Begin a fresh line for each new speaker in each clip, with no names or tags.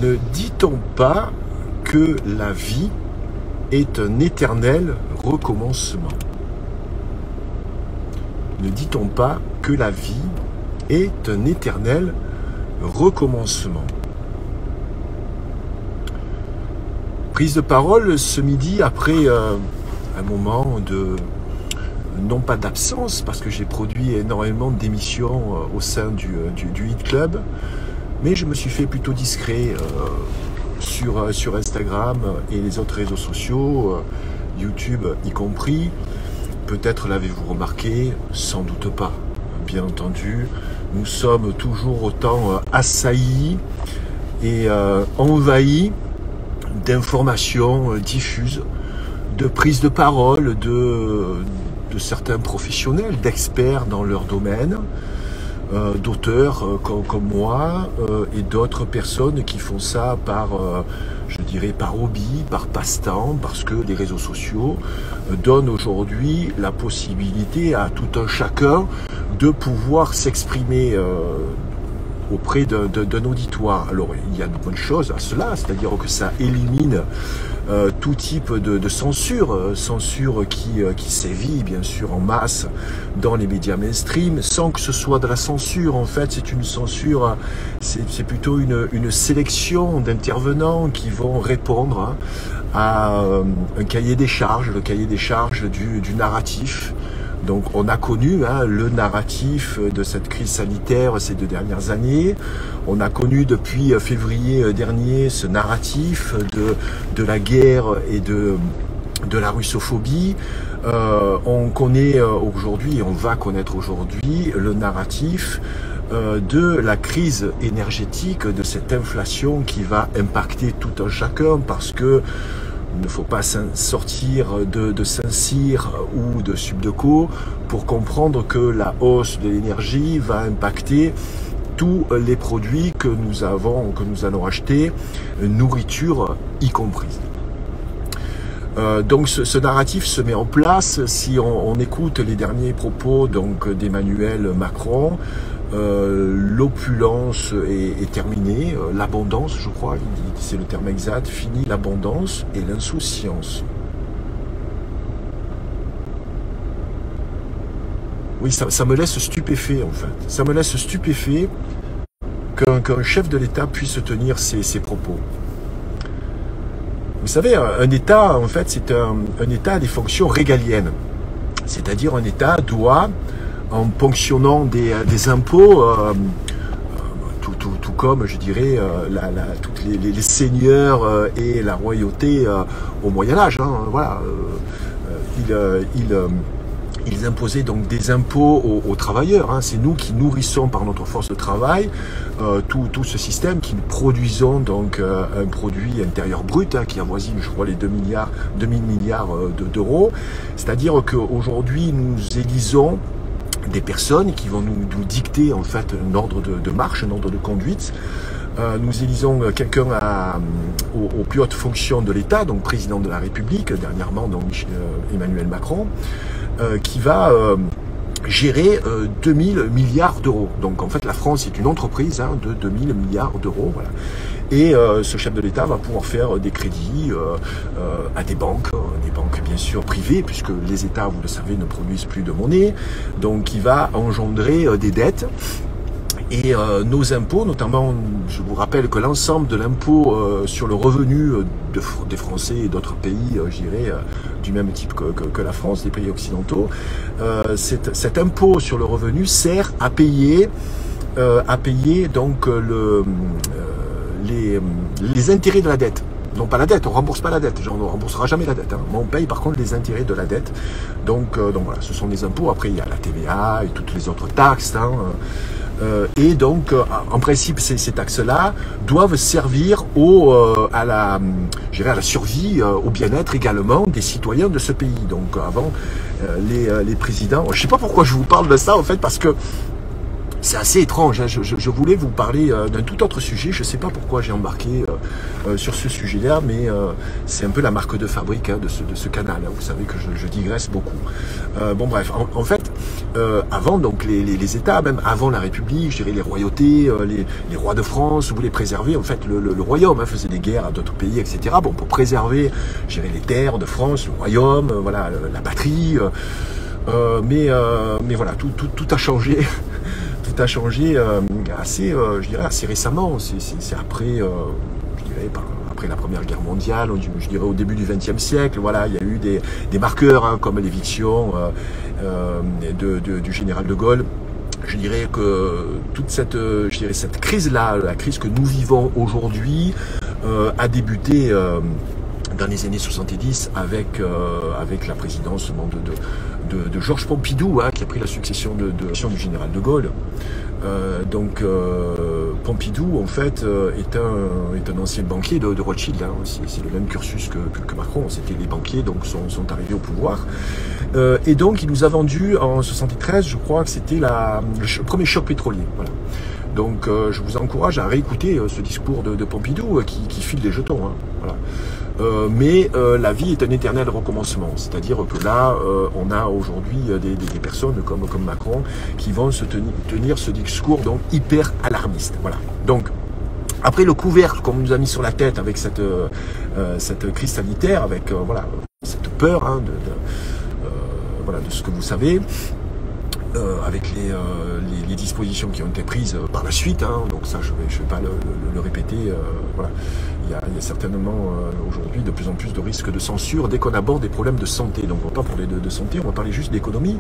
Ne dit-on pas que la vie est un éternel recommencement? Ne dit-on pas que la vie est un éternel recommencement? Prise de parole ce midi après un moment de, non pas d'absence, parce que j'ai produit énormément d'émissions au sein du Hit Club, mais je me suis fait plutôt discret sur Instagram et les autres réseaux sociaux, YouTube y compris. Peut-être l'avez-vous remarqué, sans doute pas. Bien entendu, nous sommes toujours autant assaillis et envahis d'informations diffuses, de prises de parole de certains professionnels, d'experts dans leur domaine, d'auteurs comme moi et d'autres personnes qui font ça par, je dirais, par hobby, par passe-temps, parce que les réseaux sociaux donnent aujourd'hui la possibilité à tout un chacun de pouvoir s'exprimer auprès d'un auditoire. Alors, il y a de bonnes choses à cela, c'est-à-dire que ça élimine tout type de censure qui sévit bien sûr en masse dans les médias mainstream, sans que ce soit de la censure. En fait, c'est une censure, c'est plutôt une sélection d'intervenants qui vont répondre à un cahier des charges, le cahier des charges du narratif. Donc on a connu le narratif de cette crise sanitaire ces 2 dernières années. On a connu depuis février dernier ce narratif de la guerre et de la russophobie. On connaît aujourd'hui, on va connaître aujourd'hui le narratif de la crise énergétique, de cette inflation qui va impacter tout un chacun, parce que il ne faut pas sortir de Saint-Cyr ou de Subdeco pour comprendre que la hausse de l'énergie va impacter tous les produits que nous allons acheter, nourriture y comprise. Donc ce narratif se met en place si on écoute les derniers propos d'Emmanuel Macron. L'opulence est terminée, l'abondance, je crois, c'est le terme exact, fini l'abondance et l'insouciance. Oui, ça me laisse stupéfait en fait. Ça me laisse stupéfait qu'un chef de l'État puisse tenir ces propos. Vous savez, un État, en fait, c'est un État à des fonctions régaliennes. C'est-à-dire un État doit, en ponctionnant des impôts, tout comme, je dirais, toutes les seigneurs et la royauté au Moyen-Âge. Voilà, ils imposaient donc des impôts aux travailleurs. C'est nous qui nourrissons par notre force de travail tout ce système, qui produisons donc un produit intérieur brut qui avoisine, je crois, les 2000 milliards d'euros. C'est-à-dire qu'aujourd'hui, nous élisons des personnes qui vont nous dicter en fait un ordre de marche, un ordre de conduite. Nous élisons quelqu'un aux plus hautes fonctions de l'État, donc président de la République, dernièrement donc Emmanuel Macron, qui va gérer 2000 milliards d'euros. Donc en fait la France est une entreprise de 2000 milliards d'euros. Voilà. Et ce chef de l'État va pouvoir faire des crédits à des banques bien sûr privées, puisque les États, vous le savez, ne produisent plus de monnaie. Donc il va engendrer des dettes. Et nos impôts, notamment, je vous rappelle que l'ensemble de l'impôt sur le revenu des Français et d'autres pays, je dirais, du même type que la France, des pays occidentaux, cet impôt sur le revenu sert à payer donc les intérêts de la dette. Non pas la dette, on ne rembourse pas la dette, on ne remboursera jamais la dette, mais on paye par contre les intérêts de la dette. Donc voilà, ce sont des impôts. Après il y a la TVA et toutes les autres taxes. Et donc, en principe, ces taxes-là doivent servir à la survie, au bien-être également des citoyens de ce pays. Donc, avant, les présidents... Je ne sais pas pourquoi je vous parle de ça, en fait, parce que c'est assez étrange. Je voulais vous parler d'un tout autre sujet. Je ne sais pas pourquoi j'ai embarqué sur ce sujet-là, mais c'est un peu la marque de fabrique de ce canal. Vous savez que je digresse beaucoup. Bon, bref, en fait, avant donc les États, même avant la République, je dirais les royautés, les rois de France voulaient préserver en fait le royaume, hein, faisait des guerres à d'autres pays, etc. Bon, pour préserver, je dirais les terres de France, le royaume, voilà, la patrie. Mais voilà, tout a changé. Tout a changé assez, je dirais, assez récemment. C'est après, je dirais, après la Première Guerre mondiale, je dirais au début du XXe siècle. Voilà, il y a eu des marqueurs hein, comme l'éviction du général de Gaulle. Je dirais que toute cette crise-là, la crise que nous vivons aujourd'hui, a débuté dans les années 70 avec la présidence de Georges Pompidou, hein, qui a pris la succession du général de Gaulle. Pompidou, en fait, est un ancien banquier de Rothschild. Hein, c'est le même cursus que Macron. C'était les banquiers, donc sont arrivés au pouvoir. Et donc, il nous a vendu en 73, je crois que c'était le premier choc pétrolier. Voilà. Donc, je vous encourage à réécouter ce discours de Pompidou qui file des jetons. Hein, voilà. Mais la vie est un éternel recommencement. C'est-à-dire que là, on a aujourd'hui des personnes comme Macron qui vont se tenir ce discours donc hyper alarmiste. Voilà. Donc, après le couvercle qu'on nous a mis sur la tête avec cette crise sanitaire, avec voilà cette peur hein, voilà, de ce que vous savez, avec les dispositions qui ont été prises par la suite, hein, donc ça je vais pas le répéter, voilà. Il y a certainement aujourd'hui de plus en plus de risques de censure dès qu'on aborde des problèmes de santé. Donc on ne va pas parler de santé, on va parler juste d'économie.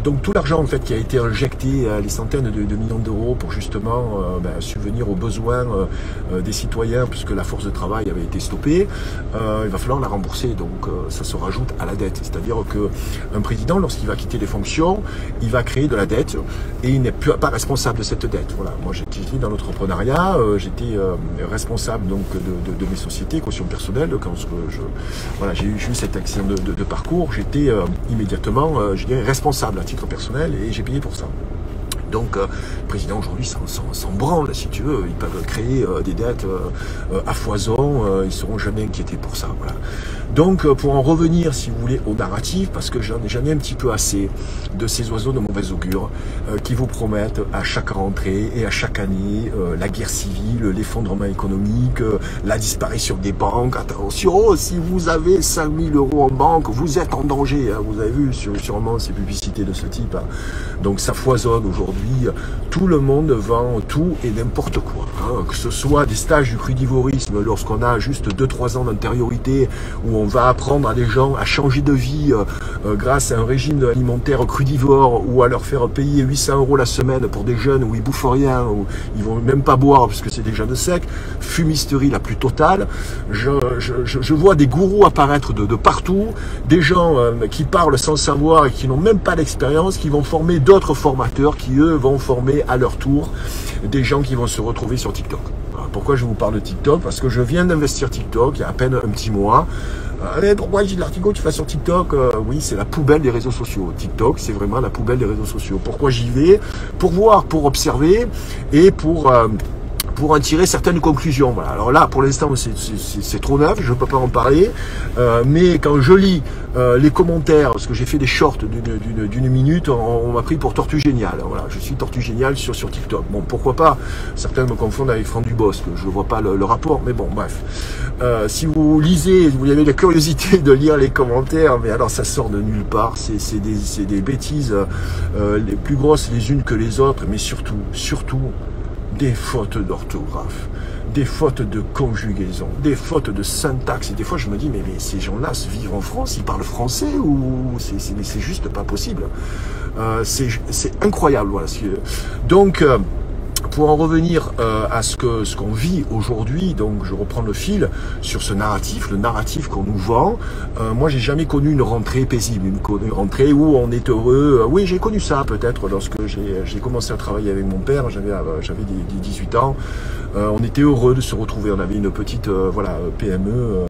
Donc tout l'argent en fait qui a été injecté, les centaines de millions d'euros pour justement subvenir aux besoins des citoyens, puisque la force de travail avait été stoppée, il va falloir la rembourser. Donc ça se rajoute à la dette. C'est-à-dire qu'un président, lorsqu'il va quitter les fonctions, il va créer de la dette et il n'est pas responsable de cette dette. Voilà. Moi j'étais dans l'entrepreneuriat, j'étais responsable donc de mes sociétés, caution personnelle. Quand j'ai eu cet accident de parcours, j'étais immédiatement, je dirais, responsable à titre personnel et j'ai payé pour ça. Donc, le président aujourd'hui s'en branle, si tu veux. Ils peuvent créer des dettes à foison, ils ne seront jamais inquiétés pour ça. Voilà. Donc, pour en revenir, si vous voulez, au narratif, parce que j'en ai un petit peu assez de ces oiseaux de mauvaise augure qui vous promettent à chaque rentrée et à chaque année la guerre civile, l'effondrement économique, la disparition des banques. Attention, si vous avez 5 000 € en banque, vous êtes en danger. Hein. Vous avez vu sûrement ces publicités de ce type. Hein. Donc, ça foisonne aujourd'hui. Tout le monde vend tout et n'importe quoi. Hein. Que ce soit des stages du crudivorisme lorsqu'on a juste 2-3 ans d'antériorité, où on va apprendre à des gens à changer de vie grâce à un régime alimentaire crudivore, ou à leur faire payer 800 € la semaine pour des jeunes où ils bouffent rien, où ils vont même pas boire puisque c'est des jeunes secs, fumisterie la plus totale. Je vois des gourous apparaître de partout, des gens qui parlent sans savoir et qui n'ont même pas d'expérience, qui vont former d'autres formateurs qui eux vont former à leur tour des gens qui vont se retrouver sur TikTok. Alors, pourquoi je vous parle de TikTok? Parce que je viens d'investir TikTok il y a à peine un petit mois. Pourquoi j'ai de l'article tu fais sur TikTok? Oui, c'est la poubelle des réseaux sociaux. TikTok, c'est vraiment la poubelle des réseaux sociaux. Pourquoi j'y vais? Pour voir, pour observer et pour en tirer certaines conclusions. Voilà. Alors là, pour l'instant, c'est trop neuf, je ne peux pas en parler, mais quand je lis les commentaires, parce que j'ai fait des shorts d'une minute, on m'a pris pour Tortue Géniale. Voilà, je suis Tortue Géniale sur TikTok. Bon, pourquoi pas? Certains me confondent avec Franck Dubosc, je ne vois pas le rapport, mais bon, bref. Si vous lisez, vous avez la curiosité de lire les commentaires, mais alors ça sort de nulle part, c'est des bêtises les plus grosses les unes que les autres, mais surtout, des fautes d'orthographe, des fautes de conjugaison, des fautes de syntaxe. Et des fois, je me dis, mais ces gens-là vivent en France, ils parlent français ou c'est juste pas possible. C'est incroyable. Voilà. Donc, pour en revenir à ce qu'on vit aujourd'hui, donc je reprends le fil sur ce narratif, le narratif qu'on nous vend. Moi, j'ai jamais connu une rentrée paisible, une rentrée où on est heureux. Oui, j'ai connu ça peut-être lorsque j'ai commencé à travailler avec mon père. J'avais 18 ans. On était heureux de se retrouver. On avait une petite PME,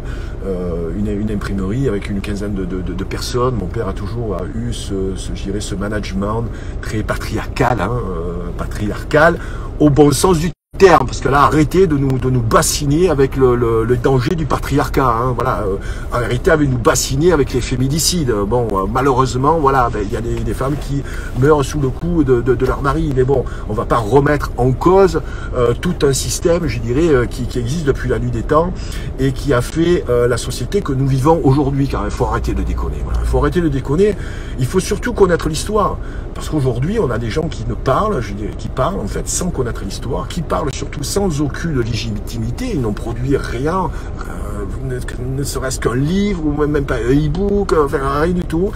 une imprimerie avec une quinzaine de personnes. Mon père a toujours eu ce management très patriarcal, patriarcal au bon sens du terme, parce que là, arrêtez de nous bassiner avec le danger du patriarcat. Hein, voilà, arrêtez de nous bassiner avec les féminicides. Bon, malheureusement, voilà, il y a des femmes qui meurent sous le coup de leur mari. Mais bon, on va pas remettre en cause tout un système, je dirais, qui existe depuis la nuit des temps et qui a fait la société que nous vivons aujourd'hui. Car il faut arrêter de déconner. Voilà, il faut arrêter de déconner. Il faut surtout connaître l'histoire, parce qu'aujourd'hui, on a des gens qui ne parlent, je dirais, qui parlent en fait sans connaître l'histoire, qui parlent surtout sans aucune légitimité, ils n'ont produit rien, ne serait-ce qu'un livre, ou même pas un e-book, enfin rien du tout,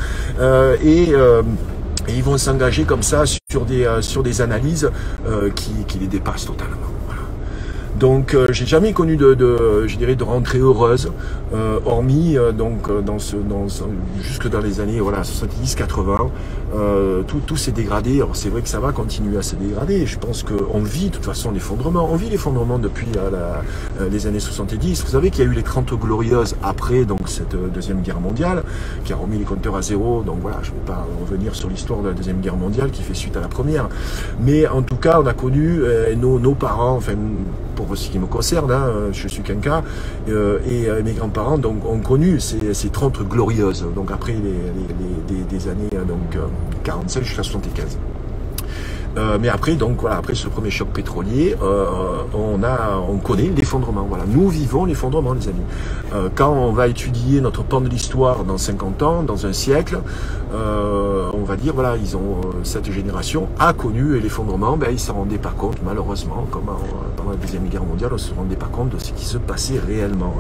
et ils vont s'engager comme ça sur des analyses qui les dépassent totalement. Donc j'ai jamais connu je dirais de rentrée heureuse, hormis jusque dans les années 70-80, tout s'est dégradé. Alors c'est vrai que ça va continuer à se dégrader. Je pense qu'on vit de toute façon l'effondrement. On vit l'effondrement depuis les années 70. Vous savez qu'il y a eu les 30 glorieuses après donc cette deuxième guerre mondiale, qui a remis les compteurs à zéro. Donc voilà, je ne vais pas revenir sur l'histoire de la deuxième guerre mondiale qui fait suite à la première. Mais en tout cas, on a connu nos parents, enfin pour ce qui me concerne, hein, je suis qu'un cas, et mes grands-parents donc ont connu ces 30 glorieuses, donc après des années 45 jusqu'à 75. Mais après, donc voilà, après ce premier choc pétrolier, on connaît l'effondrement. Voilà, nous vivons l'effondrement, les amis. Quand on va étudier notre pan de l'histoire dans 50 ans, dans un siècle, on va dire voilà, cette génération a connu l'effondrement. Ben ils s'en rendaient pas compte, malheureusement, comme pendant la deuxième guerre mondiale, on se rendait pas compte de ce qui se passait réellement.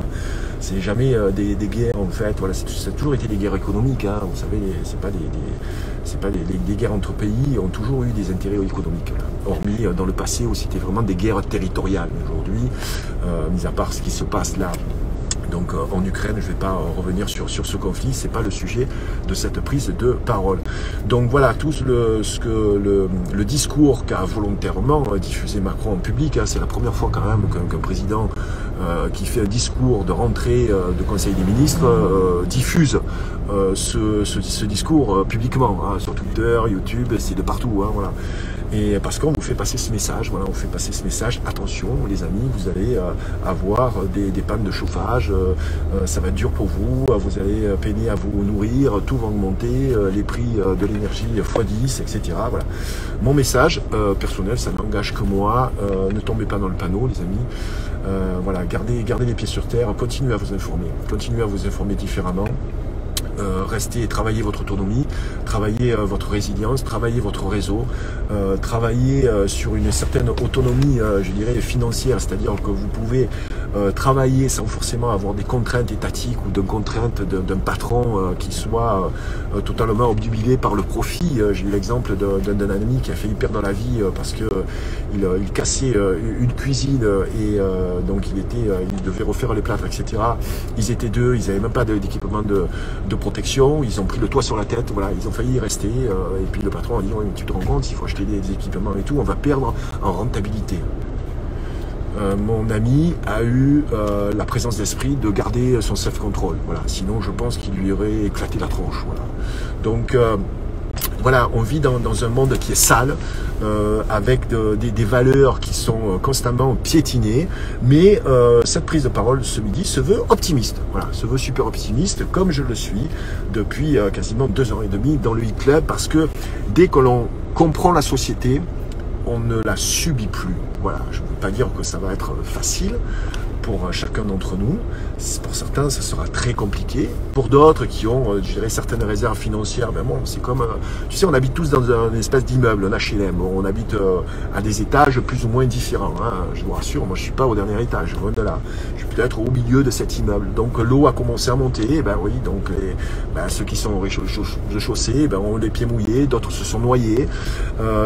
C'est jamais des guerres en fait. Voilà, ça a toujours été des guerres économiques. Hein, vous savez, c'est pas des guerres entre pays ont toujours eu des intérêts économiques. Là. Hormis dans le passé où c'était vraiment des guerres territoriales. Aujourd'hui, mis à part ce qui se passe là. Donc en Ukraine, je ne vais pas revenir sur ce conflit, c'est pas le sujet de cette prise de parole. Donc voilà, tout le discours qu'a volontairement diffusé Macron en public, hein, c'est la première fois quand même qu'un président qui fait un discours de rentrée de Conseil des ministres diffuse ce discours publiquement, hein, sur Twitter, YouTube, c'est de partout, hein, voilà. Et parce qu'on vous fait passer ce message, voilà, on fait passer ce message, attention les amis, vous allez avoir des pannes de chauffage, ça va être dur pour vous, vous allez peiner à vous nourrir, tout va augmenter, les prix de l'énergie x10, etc. Voilà. Mon message personnel, ça n'engage que moi, ne tombez pas dans le panneau les amis, voilà, gardez les pieds sur terre, continuez à vous informer différemment. Restez, travaillez votre autonomie, travaillez votre résilience, travaillez votre réseau, travaillez sur une certaine autonomie, je dirais, financière, c'est-à-dire que vous pouvez travailler sans forcément avoir des contraintes étatiques ou de contraintes d'un patron qui soit totalement obnubilé par le profit. J'ai eu l'exemple d'un ami qui a failli perdre la vie parce que il cassait une cuisine et donc il devait refaire les plâtres, etc. Ils étaient deux, ils n'avaient même pas d'équipement de protection, ils ont pris le toit sur la tête, voilà, ils ont failli y rester, et puis le patron a dit, ouais, tu te rends compte, il faut acheter des équipements et tout, on va perdre en rentabilité. Mon ami a eu la présence d'esprit de garder son self-control, voilà, sinon je pense qu'il lui aurait éclaté la tronche, voilà. Donc voilà, on vit dans un monde qui est sale, avec des valeurs qui sont constamment piétinées, mais cette prise de parole ce midi se veut optimiste, voilà, se veut super optimiste, comme je le suis depuis quasiment 2 ans et demi dans le e-club, parce que dès que l'on comprend la société, on ne la subit plus. Voilà, je ne veux pas dire que ça va être facile pour chacun d'entre nous. Pour certains, ça sera très compliqué. Pour d'autres qui ont, je dirais, certaines réserves financières, ben bon, c'est comme, tu sais, on habite tous dans une espèce d'immeuble, un HLM. On habite à des étages plus ou moins différents. Hein. Je vous rassure, moi, je suis pas au dernier étage, loin de là. Je suis peut-être au milieu de cet immeuble. Donc, l'eau a commencé à monter. Et ben oui, donc ceux qui sont au rez-de-chaussée, ben, ont les pieds mouillés. D'autres se sont noyés.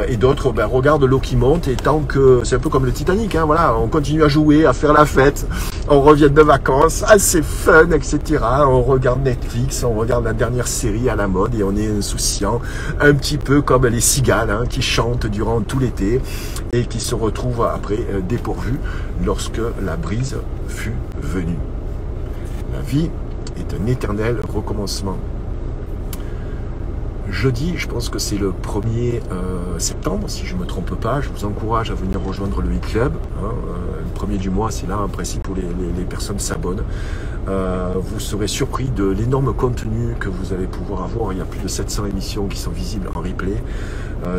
Et d'autres, ben, regardent l'eau qui monte. Et tant que, c'est un peu comme le Titanic, hein, voilà, on continue à jouer, à faire la fête. On revient de vacances, c'est fun, etc. On regarde Netflix, on regarde la dernière série à la mode et on est insouciant, un petit peu comme les cigales, hein, qui chantent durant tout l'été et qui se retrouvent après dépourvus lorsque la brise fut venue. La vie est un éternel recommencement. jeudi, je pense que c'est le 1er septembre, si je ne me trompe pas. Je vous encourage à venir rejoindre le e-club. Hein. Le 1er du mois, c'est là en principe où les personnes s'abonnent. Vous serez surpris de l'énorme contenu que vous allez pouvoir avoir. Il y a plus de 700 émissions qui sont visibles en replay.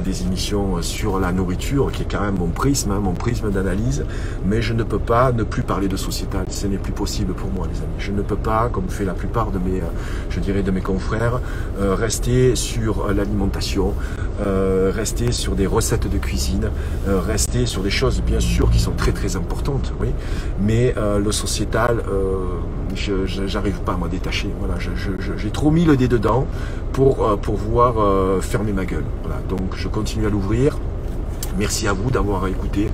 Des émissions sur la nourriture, qui est quand même mon prisme d'analyse. Mais je ne peux pas ne plus parler de sociétal. Ce n'est plus possible pour moi, les amis. Je ne peux pas, comme fait la plupart de mes confrères, rester sur l'alimentation, rester sur des recettes de cuisine, rester sur des choses bien sûr qui sont très très importantes, oui, mais le sociétal, j'arrive pas à m'en détacher. Voilà, j'ai trop mis le dé dedans pour pouvoir fermer ma gueule. Voilà, donc je continue à l'ouvrir. Merci à vous d'avoir écouté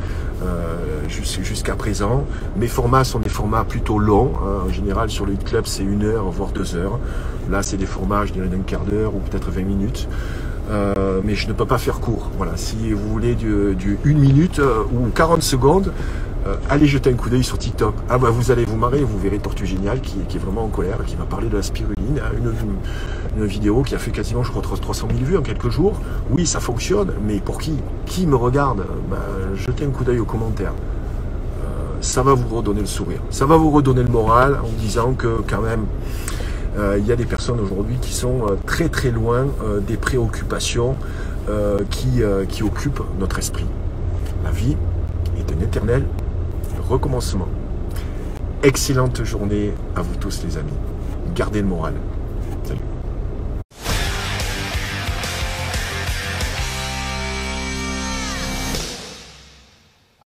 jusqu'à présent. Mes formats sont des formats plutôt longs. Hein. En général, sur le e-club, c'est 1 heure, voire 2 heures. Là, c'est des formats, je dirais, d'un quart d'heure ou peut-être 20 minutes. Mais je ne peux pas faire court. Voilà. Si vous voulez du 1 minute ou 40 secondes, allez jeter un coup d'œil sur TikTok. Ah bah vous allez vous marrer, vous verrez Tortue Géniale qui est vraiment en colère, qui va parler de la spiruline. Une vidéo qui a fait quasiment, je crois, 300 000 vues en quelques jours. Oui, ça fonctionne, mais pour qui? Qui me regarde? Jetez un coup d'œil aux commentaires. Ça va vous redonner le sourire. Ça va vous redonner le moral en disant que quand même, il y a des personnes aujourd'hui qui sont très très loin des préoccupations qui occupent notre esprit. La vie est un éternel recommencement. Excellente journée à vous tous, les amis. Gardez le moral.